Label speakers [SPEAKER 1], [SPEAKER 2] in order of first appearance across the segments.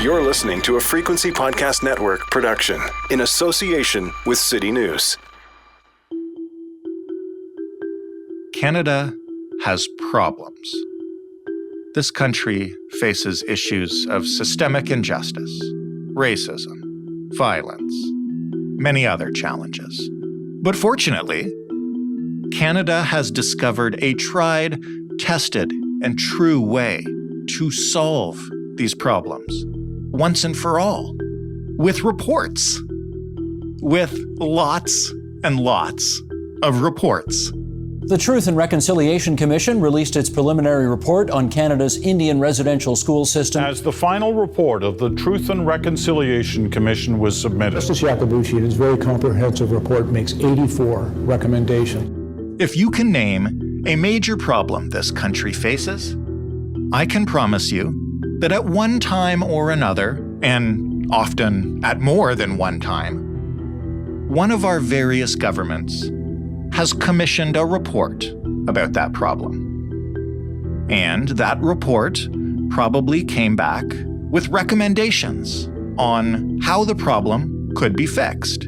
[SPEAKER 1] You're listening to a Frequency Podcast Network production in association with CityNews.
[SPEAKER 2] Canada has problems. This country faces issues of systemic injustice, racism, violence, many other challenges. But fortunately, Canada has discovered a tried, tested, and true way to solve these problems once and for all, with reports, with lots and lots of reports.
[SPEAKER 3] The Truth and Reconciliation Commission released its preliminary report on Canada's Indian residential school system.
[SPEAKER 4] As the final report of the Truth and Reconciliation Commission was submitted,
[SPEAKER 5] Justice Yakabuchi, in his very comprehensive report, makes 84 recommendations.
[SPEAKER 2] If you can name a major problem this country faces, I can promise you that at one time or another, and often at more than one time, one of our various governments has commissioned a report about that problem. And that report probably came back with recommendations on how the problem could be fixed.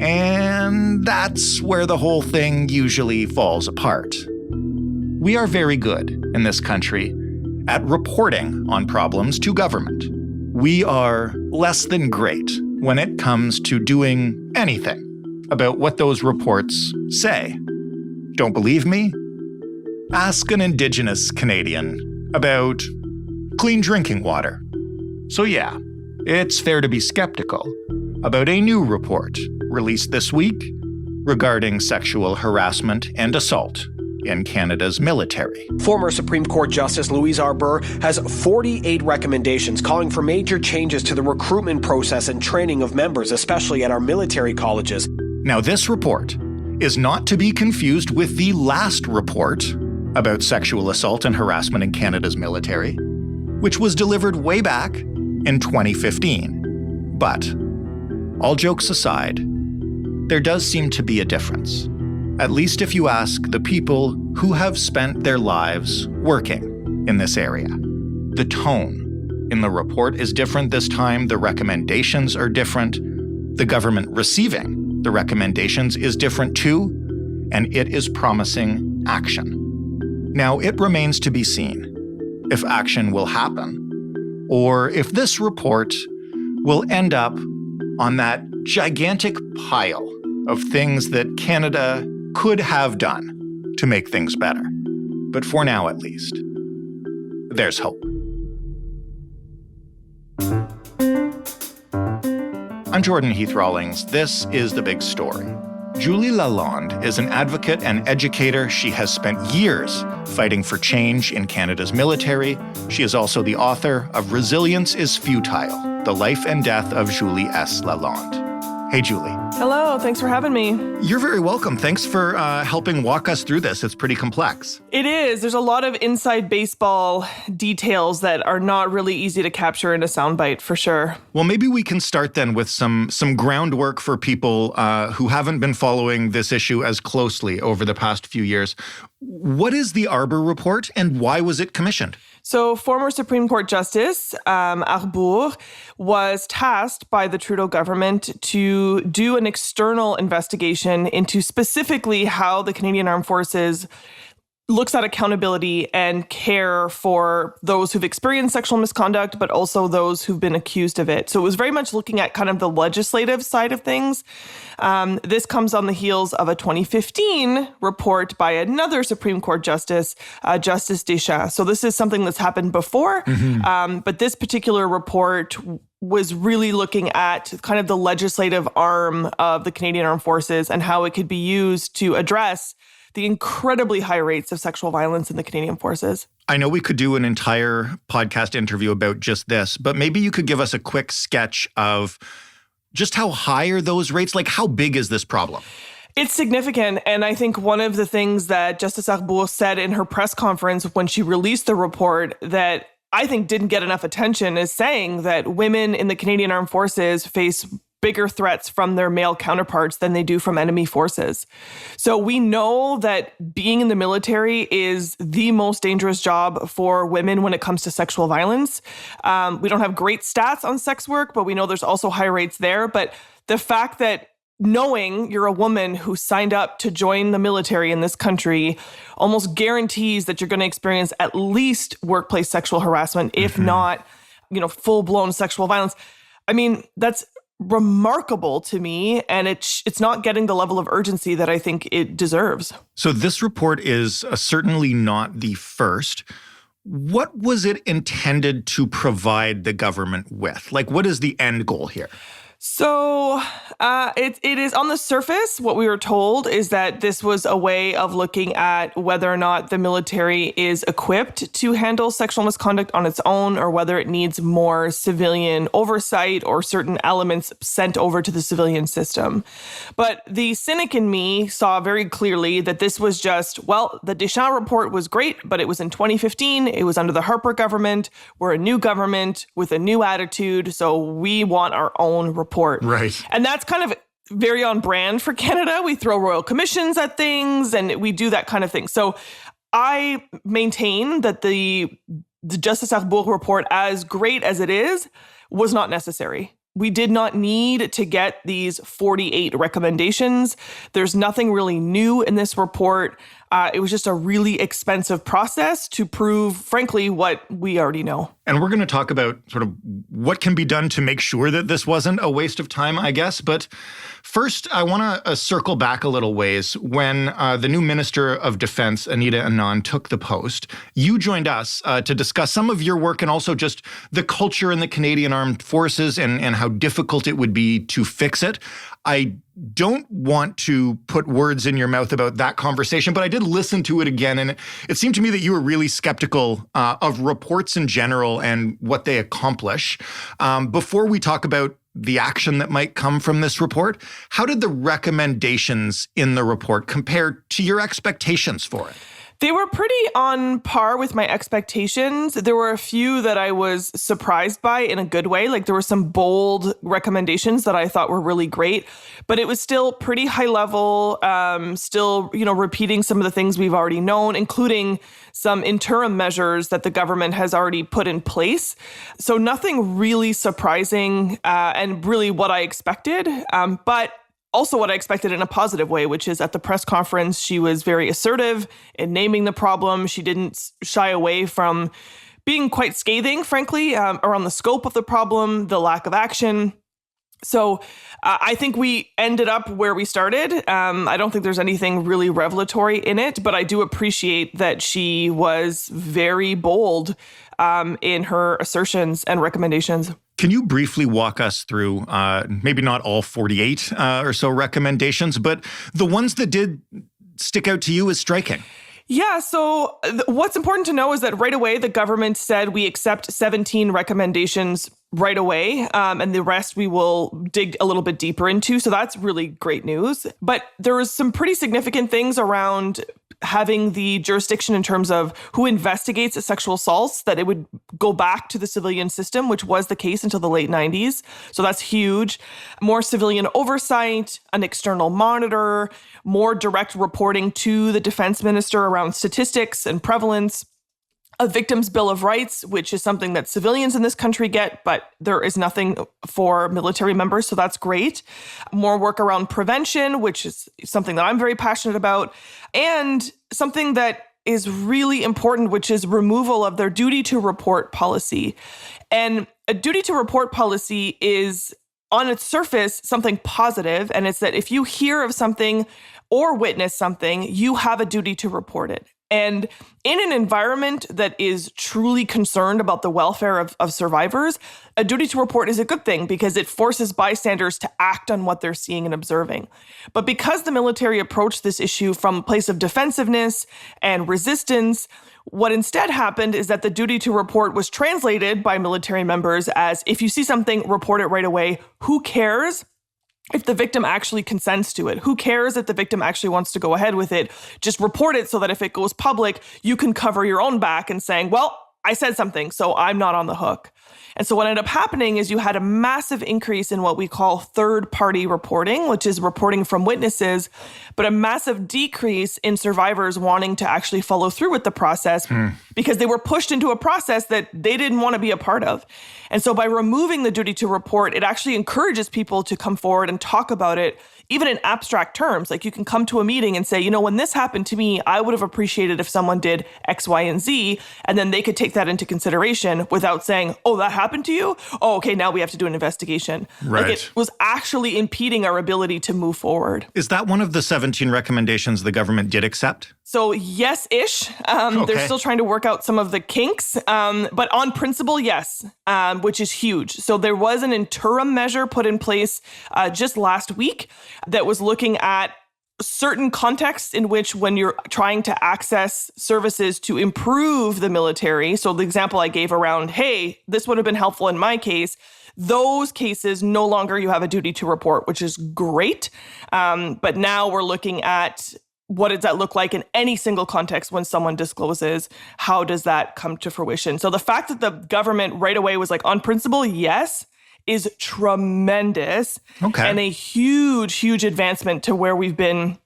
[SPEAKER 2] And that's where the whole thing usually falls apart. We are very good in this country at reporting on problems to government. We are less than great when it comes to doing anything about what those reports say. Don't believe me? Ask an Indigenous Canadian about clean drinking water. So yeah, it's fair to be skeptical about a new report released this week regarding sexual harassment and assault in Canada's military.
[SPEAKER 6] Former Supreme Court Justice Louise Arbour has 48 recommendations calling for major changes to the recruitment process and training of members, especially at our military colleges.
[SPEAKER 2] Now, this report is not to be confused with the last report about sexual assault and harassment in Canada's military, which was delivered way back in 2015. But, all jokes aside, there does seem to be a difference, at least if you ask the people who have spent their lives working in this area. The tone in the report is different this time, the recommendations are different, the government receiving the recommendations is different too, and it is promising action. Now, it remains to be seen if action will happen, or if this report will end up on that gigantic pile of things that Canada could have done to make things better. But for now, at least, there's hope. I'm Jordan Heath Rawlings. This is The Big Story. Julie Lalonde is an advocate and educator. She has spent years fighting for change in Canada's military. She is also the author of Resilience is Futile, The Life and Death of Julie S. Lalonde. Hey, Julie.
[SPEAKER 7] Hello, thanks for having me.
[SPEAKER 2] You're very welcome. Thanks for helping walk us through this. It's pretty complex.
[SPEAKER 7] It is. There's a lot of inside baseball details that are not really easy to capture in a soundbite, for sure.
[SPEAKER 2] Well, maybe we can start then with some groundwork for people who haven't been following this issue as closely over the past few years. What is the Arbour report and why was it commissioned?
[SPEAKER 7] So former Supreme Court Justice Arbour was tasked by the Trudeau government to do an external investigation into specifically how the Canadian Armed Forces looks at accountability and care for those who've experienced sexual misconduct, but also those who've been accused of it. So it was very much looking at kind of the legislative side of things. This comes on the heels of a 2015 report by another Supreme Court Justice, Justice Deschamps. So this is something that's happened before, but this particular report was really looking at kind of the legislative arm of the Canadian Armed Forces and how it could be used to address the incredibly high rates of sexual violence in the Canadian Forces.
[SPEAKER 2] I know we could do an entire podcast interview about just this, but maybe you could give us a quick sketch of just how high are those rates? Like, how big is this problem?
[SPEAKER 7] It's significant. And I think one of the things that Justice Arbour said in her press conference when she released the report that I think didn't get enough attention is saying that women in the Canadian Armed Forces face bigger threats from their male counterparts than they do from enemy forces. So we know that being in the military is the most dangerous job for women when it comes to sexual violence. We don't have great stats on sex work, but we know there's also high rates there. But the fact that knowing you're a woman who signed up to join the military in this country almost guarantees that you're going to experience at least workplace sexual harassment, if not, full-blown sexual violence. I mean, that's remarkable to me, and it's not getting the level of urgency that I think it deserves.
[SPEAKER 2] So this report is certainly not the first. What was it intended to provide the government with? Like, what is the end goal here?
[SPEAKER 7] So it is on the surface, what we were told is that this was a way of looking at whether or not the military is equipped to handle sexual misconduct on its own, or whether it needs more civilian oversight or certain elements sent over to the civilian system. But the cynic in me saw very clearly that this was just, well, the Deschamps report was great, but it was in 2015. It was under the Harper government. We're a new government with a new attitude, so we want our own report.
[SPEAKER 2] Right.
[SPEAKER 7] And that's kind of very on brand for Canada. We throw royal commissions at things and we do that kind of thing. So I maintain that the Justice Arbour report, as great as it is, was not necessary. We did not need to get these 48 recommendations. There's nothing really new in this report. It was just a really expensive process to prove, frankly, what we already know.
[SPEAKER 2] And we're going to talk about sort of what can be done to make sure that this wasn't a waste of time, I guess. But first, I want to circle back a little ways. When the new Minister of Defense, Anita Anand, took the post, you joined us to discuss some of your work and also just the culture in the Canadian Armed Forces and how difficult it would be to fix it. I don't want to put words in your mouth about that conversation, but I did listen to it again, and it seemed to me that you were really skeptical of reports in general and what they accomplish. Before we talk about the action that might come from this report, how did the recommendations in the report compare to your expectations for it?
[SPEAKER 7] They were pretty on par with my expectations. There were a few that I was surprised by in a good way. Like there were some bold recommendations that I thought were really great, but it was still pretty high level, still, repeating some of the things we've already known, including some interim measures that the government has already put in place. So nothing really surprising and really what I expected, but also what I expected in a positive way, which is at the press conference, she was very assertive in naming the problem. She didn't shy away from being quite scathing, frankly, around the scope of the problem, the lack of action. So I think we ended up where we started. I don't think there's anything really revelatory in it, but I do appreciate that she was very bold in her assertions and recommendations.
[SPEAKER 2] Can you briefly walk us through, maybe not all 48 or so recommendations, but the ones that did stick out to you as striking?
[SPEAKER 7] Yeah, so what's important to know is that right away, the government said we accept 17 recommendations right away, and the rest we will dig a little bit deeper into. So that's really great news. But there was some pretty significant things around having the jurisdiction in terms of who investigates sexual assaults, that it would go back to the civilian system, which was the case until the late 90s. So that's huge. More civilian oversight, an external monitor, more direct reporting to the defense minister around statistics and prevalence, a victim's bill of rights, which is something that civilians in this country get, but there is nothing for military members. So that's great. More work around prevention, which is something that I'm very passionate about. And something that is really important, which is removal of their duty to report policy. And a duty to report policy is on its surface something positive. And it's that if you hear of something or witness something, you have a duty to report it. And in an environment that is truly concerned about the welfare of survivors, a duty to report is a good thing because it forces bystanders to act on what they're seeing and observing. But because the military approached this issue from a place of defensiveness and resistance, what instead happened is that the duty to report was translated by military members as, if you see something, report it right away. Who cares if the victim actually consents to it? Who cares if the victim actually wants to go ahead with it? Just report it so that if it goes public, you can cover your own back and saying, well, I said something, so I'm not on the hook. And so what ended up happening is you had a massive increase in what we call third-party reporting, which is reporting from witnesses, but a massive decrease in survivors wanting to actually follow through with the process because they were pushed into a process that they didn't want to be a part of. And so by removing the duty to report, it actually encourages people to come forward and talk about it, even in abstract terms. Like you can come to a meeting and say, when this happened to me, I would have appreciated if someone did X, Y, and Z, and then they could take that into consideration without saying, oh, that happened to you? Oh, okay, now we have to do an investigation.
[SPEAKER 2] Right.
[SPEAKER 7] Like it was actually impeding our ability to move forward.
[SPEAKER 2] Is that one of the 17 recommendations the government did accept?
[SPEAKER 7] So yes-ish.
[SPEAKER 2] Okay.
[SPEAKER 7] They're still trying to work out some of the kinks, but on principle, yes, which is huge. So there was an interim measure put in place just last week that was looking at certain contexts in which when you're trying to access services to improve the military. So the example I gave around, hey, this would have been helpful in my case. Those cases, no longer you have a duty to report, which is great. But now we're looking at what does that look like in any single context when someone discloses? How does that come to fruition? So the fact that the government right away was like, on principle, yes, is tremendous.
[SPEAKER 2] Okay.
[SPEAKER 7] And a huge, huge advancement to where we've been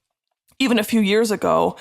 [SPEAKER 7] even a few years ago,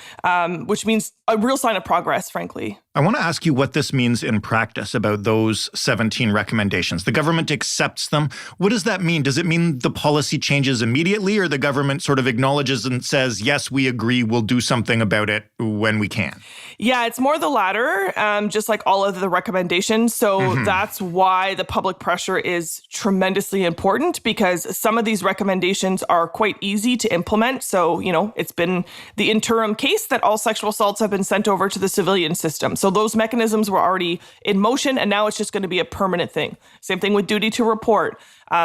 [SPEAKER 7] which means a real sign of progress, frankly.
[SPEAKER 2] I want to ask you what this means in practice about those 17 recommendations. The government accepts them. What does that mean? Does it mean the policy changes immediately, or the government sort of acknowledges and says, yes, we agree, we'll do something about it when we can?
[SPEAKER 7] Yeah, it's more the latter, just like all of the recommendations. So that's why the public pressure is tremendously important, because some of these recommendations are quite easy to implement. So, it's been the interim case that all sexual assaults have been sent over to the civilian system. So those mechanisms were already in motion, and now it's just going to be a permanent thing. Same thing with duty to report.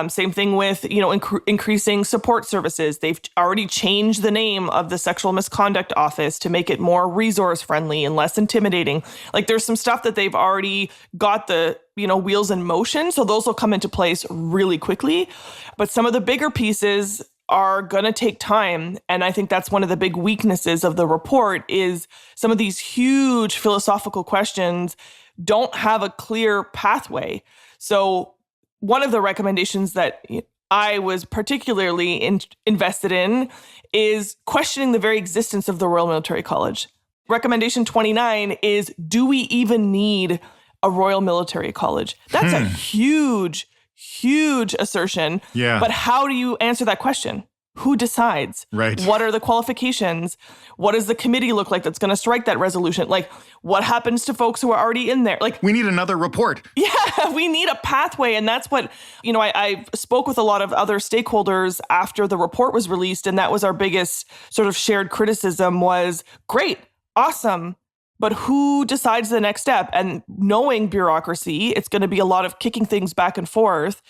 [SPEAKER 7] Same thing with, increasing support services. They've already changed the name of the Sexual Misconduct Office to make it more resource friendly and less intimidating. Like there's some stuff that they've already got the, wheels in motion. So those will come into place really quickly. But some of the bigger pieces are going to take time. And I think that's one of the big weaknesses of the report is some of these huge philosophical questions don't have a clear pathway. So one of the recommendations that I was particularly invested in is questioning the very existence of the Royal Military College. Recommendation 29 is, do we even need a Royal Military College? That's a huge assertion.
[SPEAKER 2] Yeah.
[SPEAKER 7] But how do you answer that question? Who decides?
[SPEAKER 2] Right.
[SPEAKER 7] What are the qualifications? What does the committee look like that's going to strike that resolution? Like, what happens to folks who are already in there? Like,
[SPEAKER 2] we need another report.
[SPEAKER 7] Yeah, we need a pathway. And that's what, I spoke with a lot of other stakeholders after the report was released. And that was our biggest sort of shared criticism was, great, awesome. But who decides the next step? And knowing bureaucracy, it's going to be a lot of kicking things back and forth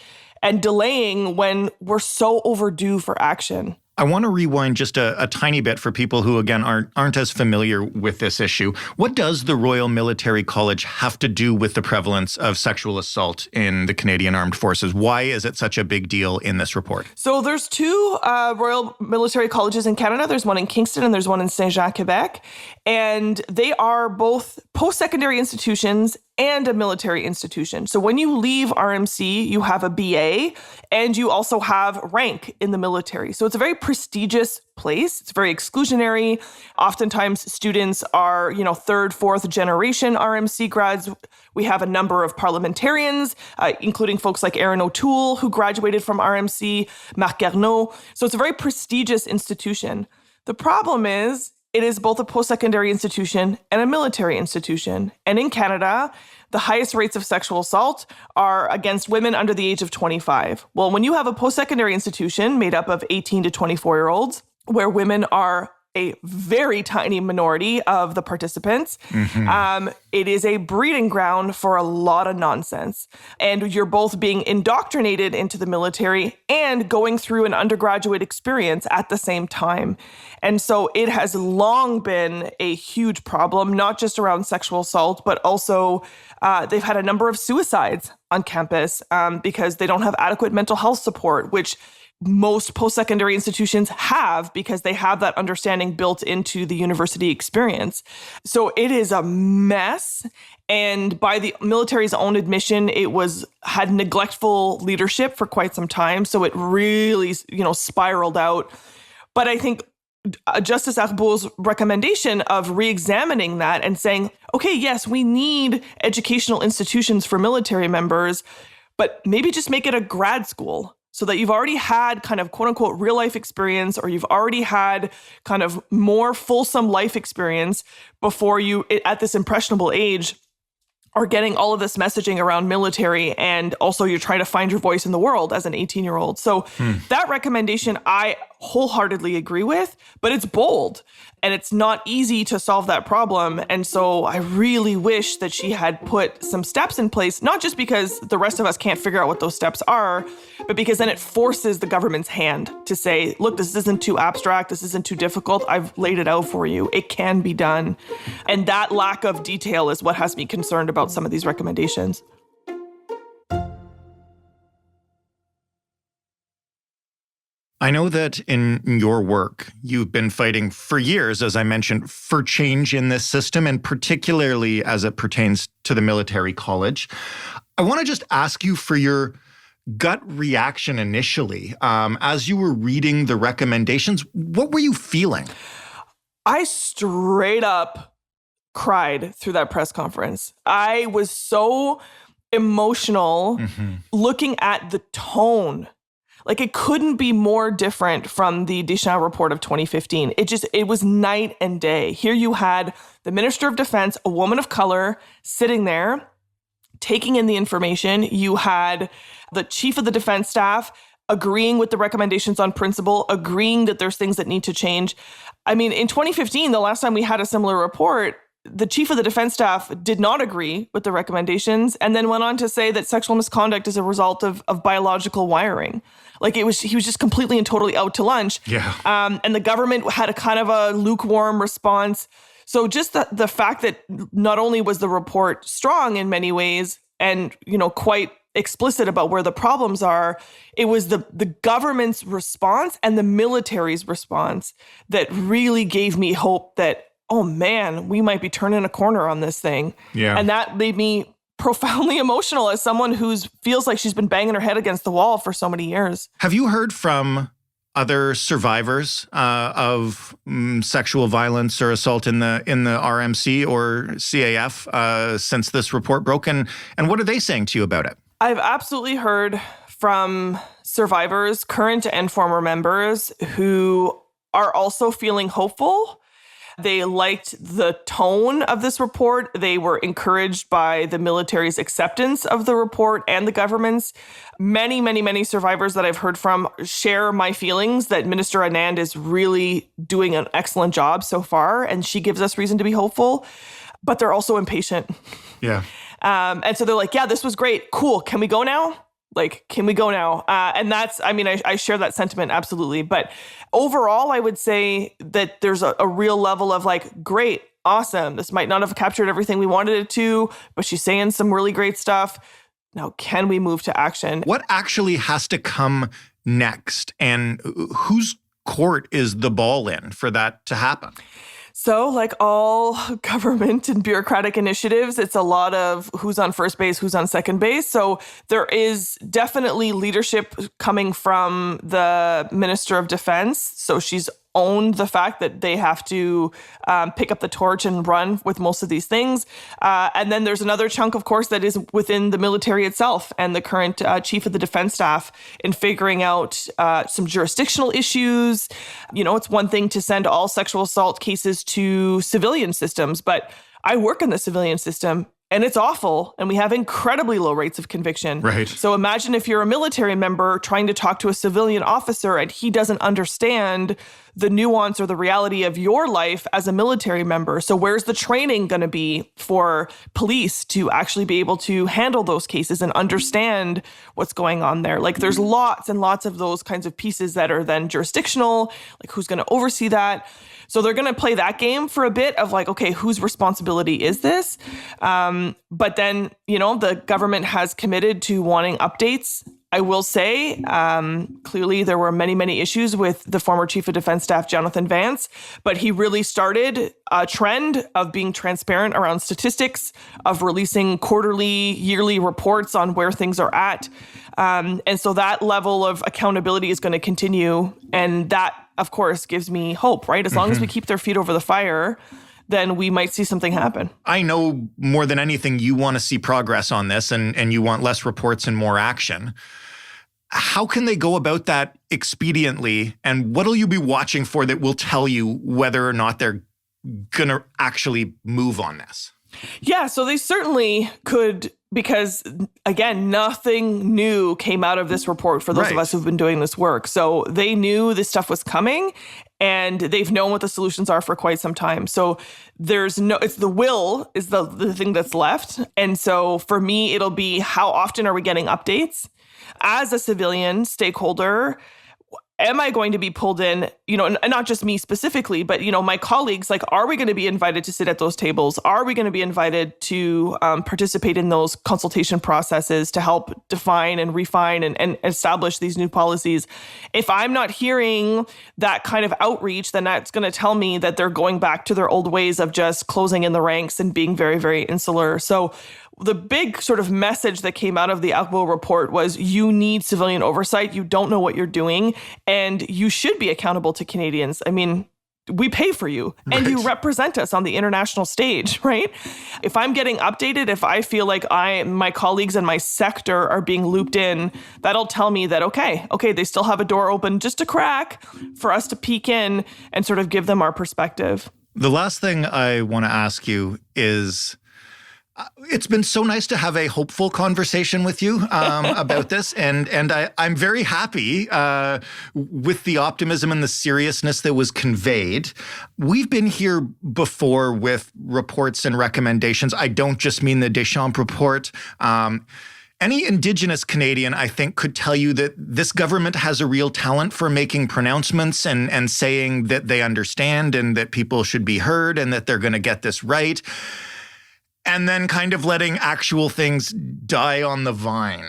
[SPEAKER 7] and delaying when we're so overdue for action.
[SPEAKER 2] I want to rewind just a tiny bit for people who, again, aren't as familiar with this issue. What does the Royal Military College have to do with the prevalence of sexual assault in the Canadian Armed Forces? Why is it such a big deal in this report?
[SPEAKER 7] So there's two Royal Military Colleges in Canada. There's one in Kingston and there's one in Saint-Jean, Quebec. And they are both post-secondary institutions and a military institution. So when you leave RMC, you have a BA and you also have rank in the military. So it's a very prestigious place. It's very exclusionary. Oftentimes students are, third, fourth generation RMC grads. We have a number of parliamentarians, including folks like Erin O'Toole, who graduated from RMC, Marc Garneau. So it's a very prestigious institution. The problem is, it is both a post-secondary institution and a military institution. And in Canada, the highest rates of sexual assault are against women under the age of 25. Well, when you have a post-secondary institution made up of 18 to 24-year-olds, where women are a very tiny minority of the participants, it is a breeding ground for a lot of nonsense. And you're both being indoctrinated into the military and going through an undergraduate experience at the same time. And so it has long been a huge problem, not just around sexual assault, but also they've had a number of suicides on campus because they don't have adequate mental health support, which most post-secondary institutions have, because they have that understanding built into the university experience. So it is a mess. And by the military's own admission, it had neglectful leadership for quite some time. So it really, spiraled out. But I think Justice Arbour's recommendation of re-examining that and saying, okay, yes, we need educational institutions for military members, but maybe just make it a grad school, so that you've already had kind of quote unquote real life experience, or you've already had kind of more fulsome life experience before you, at this impressionable age, are getting all of this messaging around military, and also you're trying to find your voice in the world as an 18-year-old. So that recommendation I wholeheartedly agree with, but it's bold and it's not easy to solve that problem. And so I really wish that she had put some steps in place, not just because the rest of us can't figure out what those steps are, but because then it forces the government's hand to say, look, this isn't too abstract. This isn't too difficult. I've laid it out for you. It can be done. And that lack of detail is what has me concerned about some of these recommendations.
[SPEAKER 2] I know that in your work, you've been fighting for years, as I mentioned, for change in this system, and particularly as it pertains to the military college. I want to just ask you for your gut reaction initially. As you were reading the recommendations, what were you feeling?
[SPEAKER 7] I straight up cried through that press conference. I was so emotional looking at the tone. Like, it couldn't be more different from the Deschamps report of 2015. It was night and day. Here you had the Minister of Defense, a woman of color, sitting there, taking in the information. You had the Chief of the Defense Staff agreeing with the recommendations on principle, agreeing that there's things that need to change. I mean, in 2015, the last time we had a similar report, the Chief of the Defense Staff did not agree with the recommendations, and then went on to say that sexual misconduct is a result of biological wiring. Like, he was just completely and totally out to lunch.
[SPEAKER 2] Yeah.
[SPEAKER 7] And the government had a kind of a lukewarm response. So just the fact that not only was the report strong in many ways and, quite explicit about where the problems are, it was the government's response and the military's response that really gave me hope that, oh man, we might be turning a corner on this thing.
[SPEAKER 2] Yeah.
[SPEAKER 7] And that made me profoundly emotional as someone who feels like she's been banging her head against the wall for so many years.
[SPEAKER 2] Have you heard from other survivors of sexual violence or assault in the RMC or CAF since this report broke? And what are they saying to you about it?
[SPEAKER 7] I've absolutely heard from survivors, current and former members, who are also feeling hopeful. They liked the tone of this report. They were encouraged by the military's acceptance of the report and the government's. Many, many, many survivors that I've heard from share my feelings that Minister Anand is really doing an excellent job so far, and she gives us reason to be hopeful, but they're also impatient.
[SPEAKER 2] Yeah.
[SPEAKER 7] And so they're like, yeah, this was great. Cool. Can we go now? Can we go now? And that's, I share that sentiment, absolutely. But overall, I would say that there's a real level of great, awesome. This might not have captured everything we wanted it to, but she's saying some really great stuff. Now, can we move to action?
[SPEAKER 2] What actually has to come next? And whose court is the ball in for that to happen?
[SPEAKER 7] So, like all government and bureaucratic initiatives, it's a lot of who's on first base, who's on second base. So there is definitely leadership coming from the Minister of Defense. So she's owned the fact that they have to pick up the torch and run with most of these things. And then there's another chunk, of course, that is within the military itself and the current Chief of the Defense Staff in figuring out some jurisdictional issues. It's one thing to send all sexual assault cases to civilian systems, but I work in the civilian system. And it's awful. And we have incredibly low rates of conviction.
[SPEAKER 2] Right.
[SPEAKER 7] So imagine if you're a military member trying to talk to a civilian officer and he doesn't understand the nuance or the reality of your life as a military member. So where's the training going to be for police to actually be able to handle those cases and understand what's going on there? There's lots and lots of those kinds of pieces that are then jurisdictional, who's going to oversee that. So they're going to play that game for a bit of okay, whose responsibility is this? But then, the government has committed to wanting updates I will say, clearly there were many, many issues with the former Chief of Defense Staff, Jonathan Vance, but he really started a trend of being transparent around statistics, of releasing quarterly, yearly reports on where things are at. And so that level of accountability is going to continue. And that, of course, gives me hope, right? As long as we keep their feet over the fire, then we might see something happen.
[SPEAKER 2] I know more than anything you want to see progress on this and you want less reports and more action. How can they go about that expediently? And what will you be watching for that will tell you whether or not they're going to actually move on this?
[SPEAKER 7] Yeah, so they certainly could, because again, nothing new came out of this report for those of us who've been doing this work. So they knew this stuff was coming and they've known what the solutions are for quite some time. So it's the will is the thing that's left. And so for me, it'll be how often are we getting updates? As a civilian stakeholder, am I going to be pulled in, and not just me specifically, but, my colleagues, like, are we going to be invited to sit at those tables? Are we going to be invited to participate in those consultation processes to help define and refine and establish these new policies? If I'm not hearing that kind of outreach, then that's going to tell me that they're going back to their old ways of just closing in the ranks and being very, very insular. So the big sort of message that came out of the Agbo report was you need civilian oversight. You don't know what you're doing, and you should be accountable to Canadians. I mean, we pay for you and you represent us on the international stage, right? If I'm getting updated, if I feel like my colleagues in my sector are being looped in, that'll tell me that, okay, they still have a door open just a crack for us to peek in and sort of give them our perspective.
[SPEAKER 2] The last thing I want to ask you is, it's been so nice to have a hopeful conversation with you about this. And I'm very happy with the optimism and the seriousness that was conveyed. We've been here before with reports and recommendations. I don't just mean the Deschamps report. Any Indigenous Canadian, I think, could tell you that this government has a real talent for making pronouncements and saying that they understand and that people should be heard and that they're going to get this right. And then kind of letting actual things die on the vine.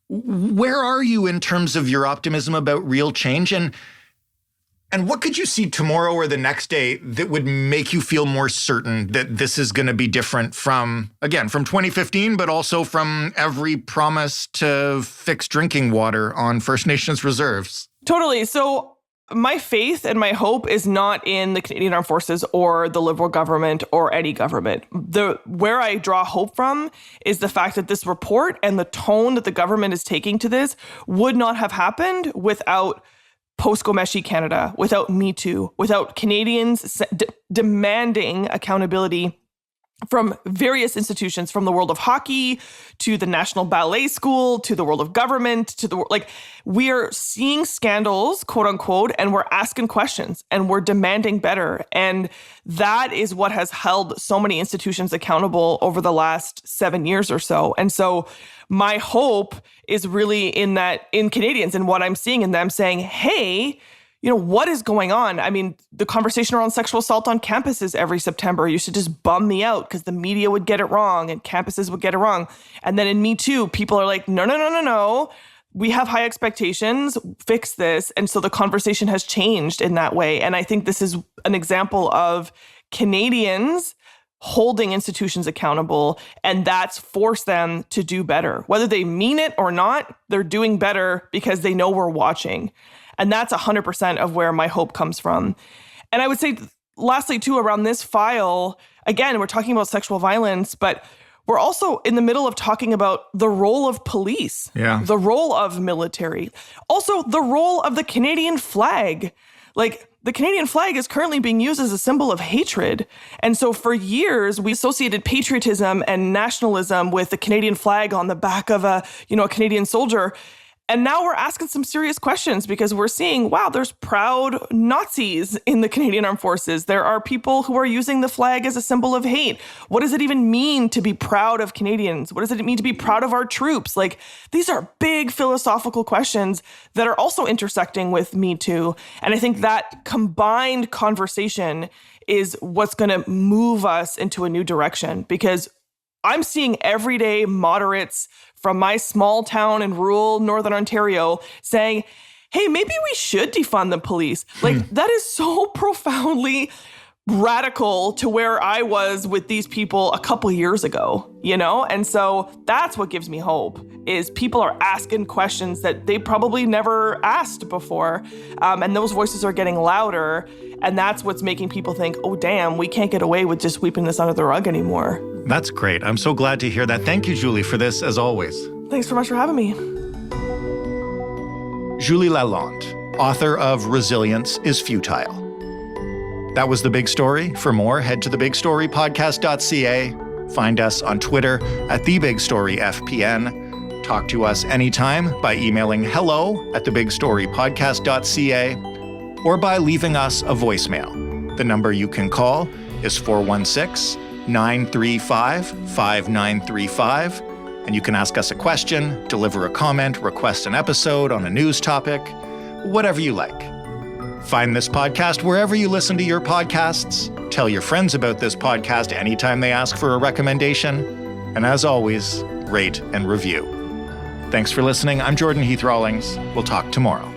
[SPEAKER 2] Where are you in terms of your optimism about real change? And what could you see tomorrow or the next day that would make you feel more certain that this is going to be different from 2015, but also from every promise to fix drinking water on First Nations reserves?
[SPEAKER 7] Totally. So my faith and my hope is not in the Canadian Armed Forces or the Liberal government or any government. Where I draw hope from is the fact that this report and the tone that the government is taking to this would not have happened without post-Gomeshi Canada, without Me Too, without Canadians demanding accountability from various institutions, from the world of hockey to the National Ballet School to the world of government to we are seeing scandals, quote unquote, and we're asking questions and we're demanding better. And that is what has held so many institutions accountable over the last 7 years or so. And so my hope is really in Canadians and what I'm seeing in them saying, hey, what is going on? I mean, the conversation around sexual assault on campuses every September used to just bum me out because the media would get it wrong and campuses would get it wrong. And then in Me Too, people are like, no. We have high expectations, fix this. And so the conversation has changed in that way. And I think this is an example of Canadians holding institutions accountable, and that's forced them to do better. Whether they mean it or not, they're doing better because they know we're watching. And that's 100% of where my hope comes from. And I would say, lastly, too, around this file, again, we're talking about sexual violence, but we're also in the middle of talking about the role of police, the role of military, also the role of the Canadian flag. Like, the Canadian flag is currently being used as a symbol of hatred. And so for years, we associated patriotism and nationalism with the Canadian flag on the back of a Canadian soldier. And now we're asking some serious questions because we're seeing, wow, there's proud Nazis in the Canadian Armed Forces. There are people who are using the flag as a symbol of hate. What does it even mean to be proud of Canadians? What does it mean to be proud of our troops? Like, these are big philosophical questions that are also intersecting with Me Too. And I think that combined conversation is what's going to move us into a new direction, because I'm seeing everyday moderates from my small town in rural Northern Ontario saying, hey, maybe we should defund the police. Like, that is so profoundly radical to where I was with these people a couple years ago, you know? And so that's what gives me hope, is people are asking questions that they probably never asked before. And those voices are getting louder. And that's what's making people think, oh, damn, we can't get away with just sweeping this under the rug anymore.
[SPEAKER 2] That's great. I'm so glad to hear that. Thank you, Julie, for this, as always.
[SPEAKER 7] Thanks so much for having me.
[SPEAKER 2] Julie Lalonde, author of Resilience is Futile. That was The Big Story. For more, head to thebigstorypodcast.ca. Find us on Twitter at TheBigStoryFPN. Talk to us anytime by emailing hello@thebigstorypodcast.ca or by leaving us a voicemail. The number you can call is 416-935-5935. And you can ask us a question, deliver a comment, request an episode on a news topic, whatever you like. Find this podcast wherever you listen to your podcasts. Tell your friends about this podcast anytime they ask for a recommendation. And as always, rate and review. Thanks for listening. I'm Jordan Heath Rawlings. We'll talk tomorrow.